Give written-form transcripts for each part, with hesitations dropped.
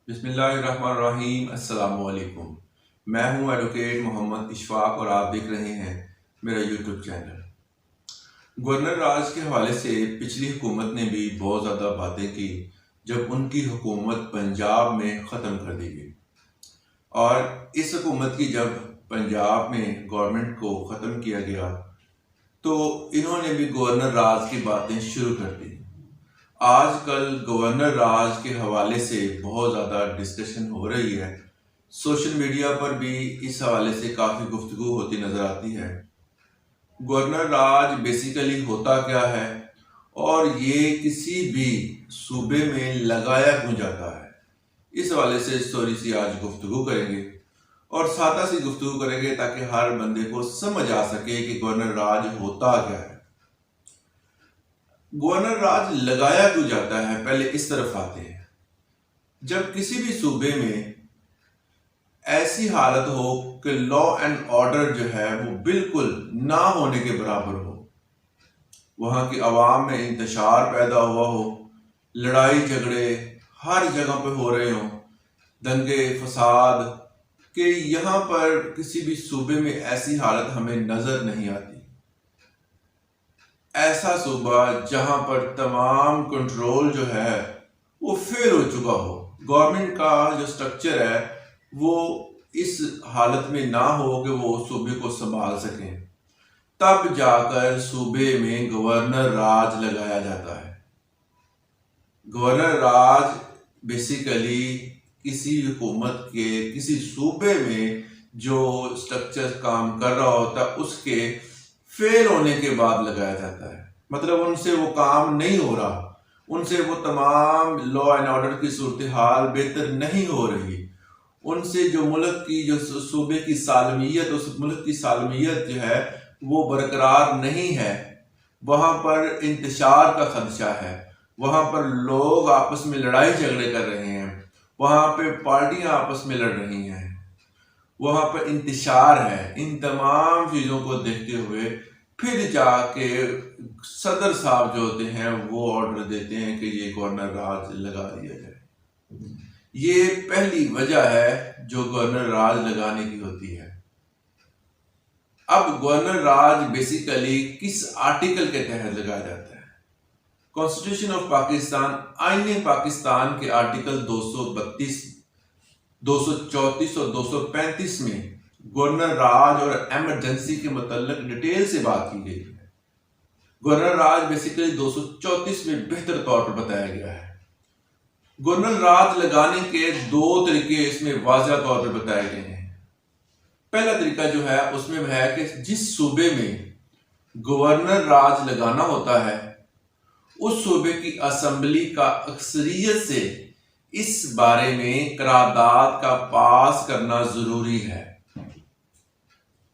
بسم اللہ الرحمن الرحیم۔ السلام علیکم۔ میں ہوں ایڈوکیٹ محمد اشفاق اور آپ دیکھ رہے ہیں میرا یوٹیوب چینل۔ گورنر راج کے حوالے سے پچھلی حکومت نے بھی بہت زیادہ باتیں کی جب ان کی حکومت پنجاب میں ختم کر دی گئی، اور اس حکومت کی جب پنجاب میں گورنمنٹ کو ختم کیا گیا تو انہوں نے بھی گورنر راج کی باتیں شروع کر دی۔ آج کل گورنر راج کے حوالے سے بہت زیادہ ڈسکشن ہو رہی ہے، سوشل میڈیا پر بھی اس حوالے سے کافی گفتگو ہوتی نظر آتی ہے۔ گورنر راج بیسیکلی ہوتا کیا ہے اور یہ کسی بھی صوبے میں لگایا کیوں جاتا ہے، اس حوالے سے تھوڑی سی آج گفتگو کریں گے اور سادہ سی گفتگو کریں گے تاکہ ہر بندے کو سمجھ آ سکے کہ گورنر راج ہوتا کیا ہے۔ گورنر راج لگایا کیوں جاتا ہے، پہلے اس طرف آتے ہیں۔ جب کسی بھی صوبے میں ایسی حالت ہو کہ لا اینڈ آرڈر جو ہے وہ بالکل نہ ہونے کے برابر ہو، وہاں کی عوام میں انتشار پیدا ہوا ہو، لڑائی جھگڑے ہر جگہ پہ ہو رہے ہوں، دنگے فساد، کہ یہاں پر کسی بھی صوبے میں ایسی حالت ہمیں نظر نہیں آتی۔ ایسا صوبہ جہاں پر تمام کنٹرول جو ہے وہ فیل ہو چکا ہو، گورنمنٹ کا جو سٹرکچر ہے وہ اس حالت میں نہ ہو کہ وہ صوبے کو سنبھال سکیں، تب جا کر صوبے میں گورنر راج لگایا جاتا ہے۔ گورنر راج بیسیکلی کسی حکومت کے کسی صوبے میں جو سٹرکچر کام کر رہا ہوتا ہے اس کے فیل ہونے کے بعد لگایا جاتا ہے، مطلب ان سے وہ کام نہیں ہو رہا، ان سے وہ تمام لا اینڈ آرڈر کی صورتحال بہتر نہیں ہو رہی، ان سے جو ملک کی جو صوبے کی سالمیت، اس ملک کی سالمیت جو ہے وہ برقرار نہیں ہے، وہاں پر انتشار کا خدشہ ہے، وہاں پر لوگ آپس میں لڑائی جھگڑے کر رہے ہیں، وہاں پہ پارٹیاں آپس میں لڑ رہی ہیں، وہاں پر انتشار ہے۔ ان تمام چیزوں کو دیکھتے ہوئے پھر جا کے صدر صاحب جو ہوتے ہیں وہ آرڈر دیتے ہیں کہ یہ گورنر راج لگا دیا جائے۔ یہ پہلی وجہ ہے جو گورنر راج لگانے کی ہوتی ہے۔ اب گورنر راج بیسیکلی کس آرٹیکل کے تحت لگایا جاتا ہے؟ کانسٹیٹیوشن آف پاکستان، آئین پاکستان کے آرٹیکل 232، 234 اور 235 میں گورنر راج اور ایمرجنسی کے متعلق ڈیٹیل سے بات کی گئی ہے۔ گورنر راج بیسیکلی 234 میں بہتر طور پر بتایا گیا ہے۔ گورنر راج لگانے کے دو طریقے اس میں واضح طور پر بتائے گئے ہیں۔ پہلا طریقہ جو ہے اس میں ہے کہ جس صوبے میں گورنر راج لگانا ہوتا ہے اس صوبے کی اسمبلی کا اکثریت سے اس بارے میں قرارداد کا پاس کرنا ضروری ہے۔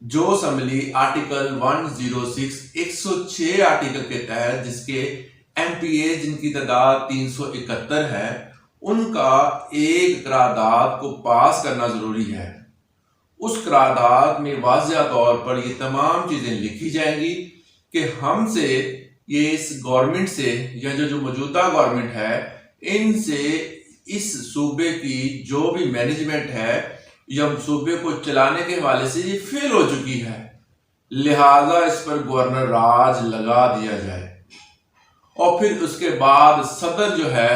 جو اسمبلی آرٹیکل 106 106 آرٹیکل کے تحت جس کے ایم پی اے جن کی تعداد 371 ہے، ان کا ایک قرارداد کو پاس کرنا ضروری ہے۔ اس قرارداد میں واضح طور پر یہ تمام چیزیں لکھی جائیں گی کہ ہم سے یہ اس گورنمنٹ سے یا جو موجودہ گورنمنٹ ہے ان سے اس صوبے کی جو بھی مینجمنٹ ہے یا صوبے کو چلانے کے حوالے سے یہ فیل ہو چکی ہے، لہذا اس پر گورنر راج لگا دیا جائے۔ اور پھر اس کے بعد صدر جو ہے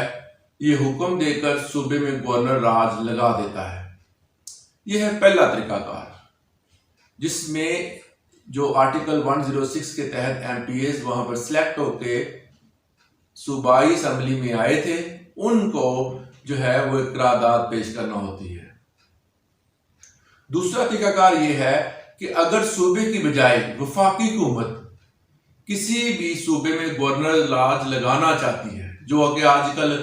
یہ حکم دے کر صوبے میں گورنر راج لگا دیتا ہے۔ یہ ہے پہلا طریقہ کار، جس میں جو آرٹیکل 106 کے تحت ایم پی ایز وہاں پر سلیکٹ ہو کے صوبائی اسمبلی میں آئے تھے، ان کو جو ہے وہ ایک قرارداد پیش کرنا ہوتی ہے۔ دوسرا طریقہ کار یہ ہے کہ اگر صوبے کی بجائے وفاقی حکومت کسی بھی صوبے میں گورنر راج لگانا چاہتی ہے، جو کہ آج کل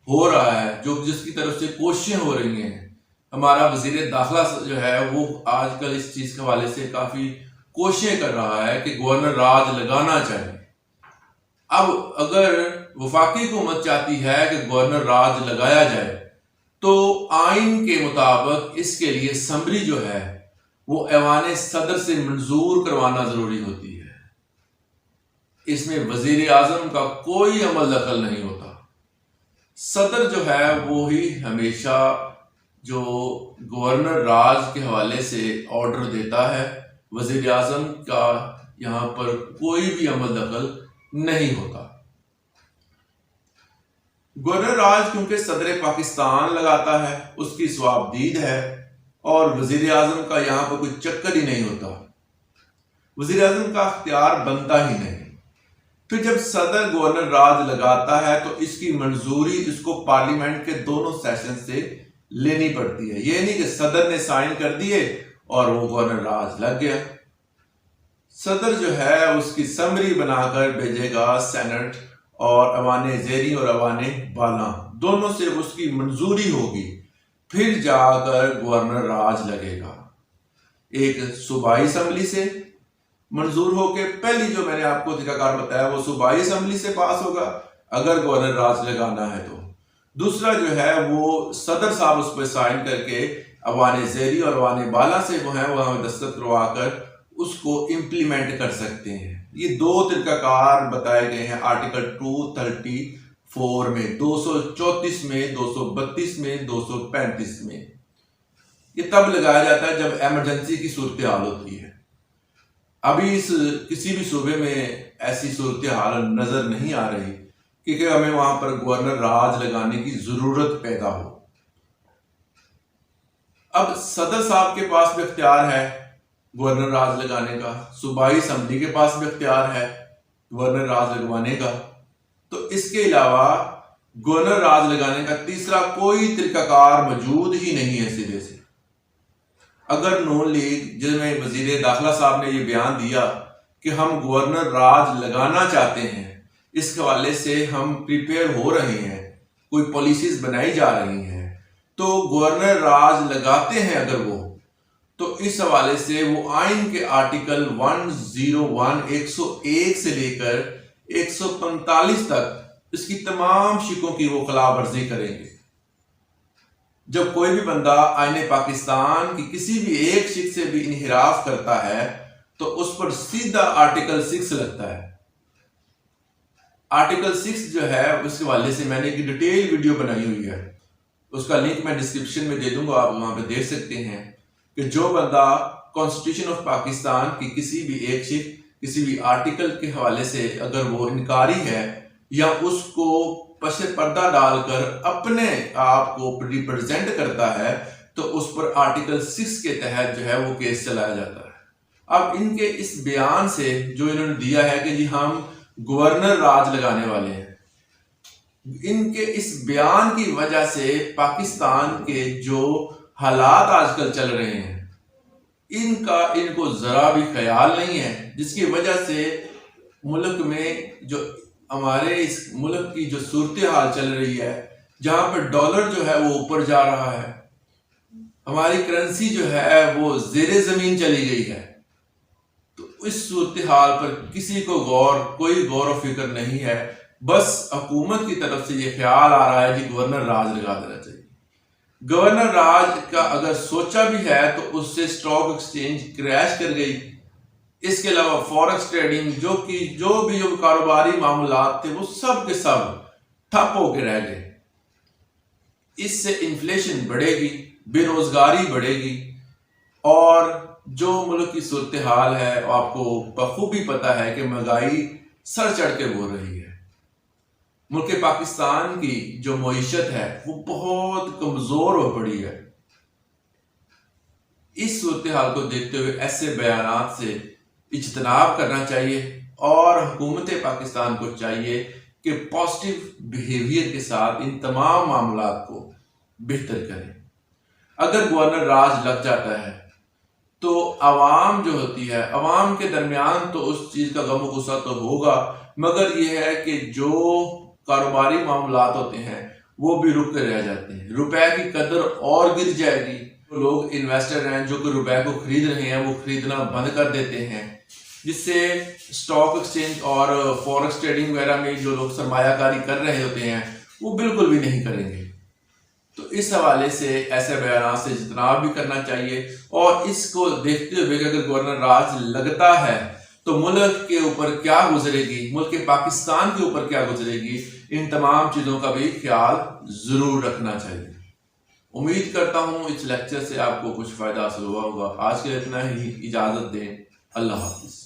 ہو رہا ہے، جو جس کی طرف سے کوششیں ہو رہی ہیں، ہمارا وزیر داخلہ جو ہے وہ آج کل اس چیز کے حوالے سے کافی کوششیں کر رہا ہے کہ گورنر راج لگانا چاہیے۔ اب اگر وفاقی حکومت چاہتی ہے کہ گورنر راج لگایا جائے تو آئین کے مطابق اس کے لیے اسمبلی جو ہے وہ ایوان صدر سے منظور کروانا ضروری ہوتی ہے۔ اس میں وزیر اعظم کا کوئی عمل دخل نہیں ہوتا، صدر جو ہے وہی ہمیشہ جو گورنر راج کے حوالے سے آرڈر دیتا ہے، وزیر اعظم کا یہاں پر کوئی بھی عمل دخل نہیں ہوتا۔ گورنر راج کیونکہ صدر پاکستان لگاتا ہے، اس کی صوابدید ہے، اور وزیر اعظم کا یہاں پر کوئی چکر ہی نہیں ہوتا، وزیر اعظم کا اختیار بنتا ہی نہیں۔ پھر جب صدر گورنر راج لگاتا ہے تو اس کی منظوری اس کو پارلیمنٹ کے دونوں سیشن سے لینی پڑتی ہے، یہ نہیں کہ صدر نے سائن کر دیے اور وہ گورنر راج لگ گیا۔ صدر جو ہے اس کی سمری بنا کر بھیجے گا سینٹ، اور ایوان زیری اور ایوان بالا دونوں سے اس کی منظوری ہوگی، پھر جا کر گورنر راج لگے گا۔ ایک صوبائی اسمبلی سے منظور ہو کے، پہلی جو میں نے آپ کو طریقہ کار بتایا وہ صوبائی اسمبلی سے پاس ہوگا اگر گورنر راج لگانا ہے تو، دوسرا جو ہے وہ صدر صاحب اس پہ سائن کر کے ایوان زیری اور ایوان بالا سے وہ ہیں وہاں دستخط کروا کر اس کو امپلیمنٹ کر سکتے ہیں۔ یہ دو طریقہ کار بتائے گئے ہیں آرٹیکل 234 میں، 234 میں، 232 میں، 235 میں۔ یہ تب لگایا جاتا ہے جب ایمرجنسی کی صورتحال ہوتی ہے۔ ابھی کسی بھی صوبے میں ایسی صورتحال نظر نہیں آ رہی کہ ہمیں وہاں پر گورنر راج لگانے کی ضرورت پیدا ہو۔ اب صدر صاحب کے پاس بھی اختیار ہے گورنر راج لگانے کا، صوبائی اسمبلی کے پاس بھی اختیار ہے گورنر راج لگوانے کا، تو اس کے علاوہ گورنر راج لگانے کا تیسرا کوئی طریقہ کار موجود ہی نہیں ہے سرے سے۔ اگر نون لیگ جس میں وزیر داخلہ صاحب نے یہ بیان دیا کہ ہم گورنر راج لگانا چاہتے ہیں، اس حوالے سے ہم پریپیئر ہو رہے ہیں، کوئی پالیسیز بنائی جا رہی ہیں، تو گورنر راج لگاتے ہیں اگر وہ، تو اس حوالے سے وہ آئین کے آرٹیکل 101 101 سے لے کر 145 تک اس کی تمام شکوں کی وہ خلاف ورزی کریں گے۔ جب کوئی بھی بندہ آئین پاکستان کی کسی بھی ایک شک سے بھی انحراف کرتا ہے تو اس پر سیدھا آرٹیکل 6 لگتا ہے۔ آرٹیکل 6 جو ہے اس کے حوالے سے میں نے ایک ڈیٹیل ویڈیو بنائی ہوئی ہے، اس کا لنک میں ڈسکرپشن میں دے دوں گا، آپ وہاں پہ دیکھ سکتے ہیں کہ جو بندہ کانسٹیٹیوشن آف پاکستان کی کسی بھی ایک شک، کسی بھی آرٹیکل کے حوالے سے اگر وہ انکاری ہے یا اس کو پس پردہ ڈال کر اپنے آپ کو ریپرزینٹ کرتا ہے تو اس پر آرٹیکل 6 کے تحت جو ہے وہ کیس چلایا جاتا ہے۔ اب ان کے اس بیان سے جو انہوں نے دیا ہے کہ جی ہم گورنر راج لگانے والے ہیں، ان کے اس بیان کی وجہ سے پاکستان کے جو حالات آج کل چل رہے ہیں ان کو ذرا بھی خیال نہیں ہے، جس کی وجہ سے ملک میں جو ہمارے اس ملک کی جو صورتحال چل رہی ہے، جہاں پر ڈالر جو ہے وہ اوپر جا رہا ہے، ہماری کرنسی جو ہے وہ زیر زمین چلی گئی ہے، تو اس صورتحال پر کسی کو کوئی غور و فکر نہیں ہے، بس حکومت کی طرف سے یہ خیال آ رہا ہے کہ گورنر راج لگا دینا چاہیے۔ گورنر راج کا اگر سوچا بھی ہے تو اس سے سٹاک ایکسچینج کریش کر گئی، اس کے علاوہ فورکس ٹریڈنگ جو بھی کاروباری معاملات تھے وہ سب کے سب ٹھپ ہو کے رہ گئے۔ اس سے انفلیشن بڑھے گی، بے روزگاری بڑھے گی، اور جو ملک کی صورتحال ہے آپ کو بخوبی پتہ ہے کہ مہنگائی سر چڑھ کے بول رہی ہے۔ ملک پاکستان کی جو معیشت ہے وہ بہت کمزور ہو پڑی ہے۔ اس صورتحال کو دیکھتے ہوئے ایسے بیانات سے اجتناب کرنا چاہیے، اور حکومت پاکستان کو چاہیے کہ پازیٹیو بیہیویئر کے ساتھ ان تمام معاملات کو بہتر کریں۔ اگر گورنر راج لگ جاتا ہے تو عوام جو ہوتی ہے، عوام کے درمیان تو اس چیز کا غم و غصہ تو ہوگا، مگر یہ ہے کہ جو کاروباری معاملات ہوتے ہیں وہ بھی رک کے رہ جاتے ہیں، روپے کی قدر اور گر جائے گی۔ لوگ انویسٹر ہیں جو کہ روپے کو خرید رہے ہیں وہ خریدنا بند کر دیتے ہیں، جس سے سٹاک ایکسچینج اور فورکس ٹریڈنگ وغیرہ میں جو لوگ سرمایہ کاری کر رہے ہوتے ہیں وہ بالکل بھی نہیں کریں گے۔ تو اس حوالے سے ایسے بیانات سے اجتناب بھی کرنا چاہیے، اور اس کو دیکھتے ہوئے کہ اگر گورنر راج لگتا ہے تو ملک کے اوپر کیا گزرے گی، ملک پاکستان کے اوپر کیا گزرے گی، ان تمام چیزوں کا بھی خیال ضرور رکھنا چاہیے۔ امید کرتا ہوں اس لیکچر سے آپ کو کچھ فائدہ حاصل ہوا ہوگا۔ آج کے اتنا ہی، اجازت دیں، اللہ حافظ۔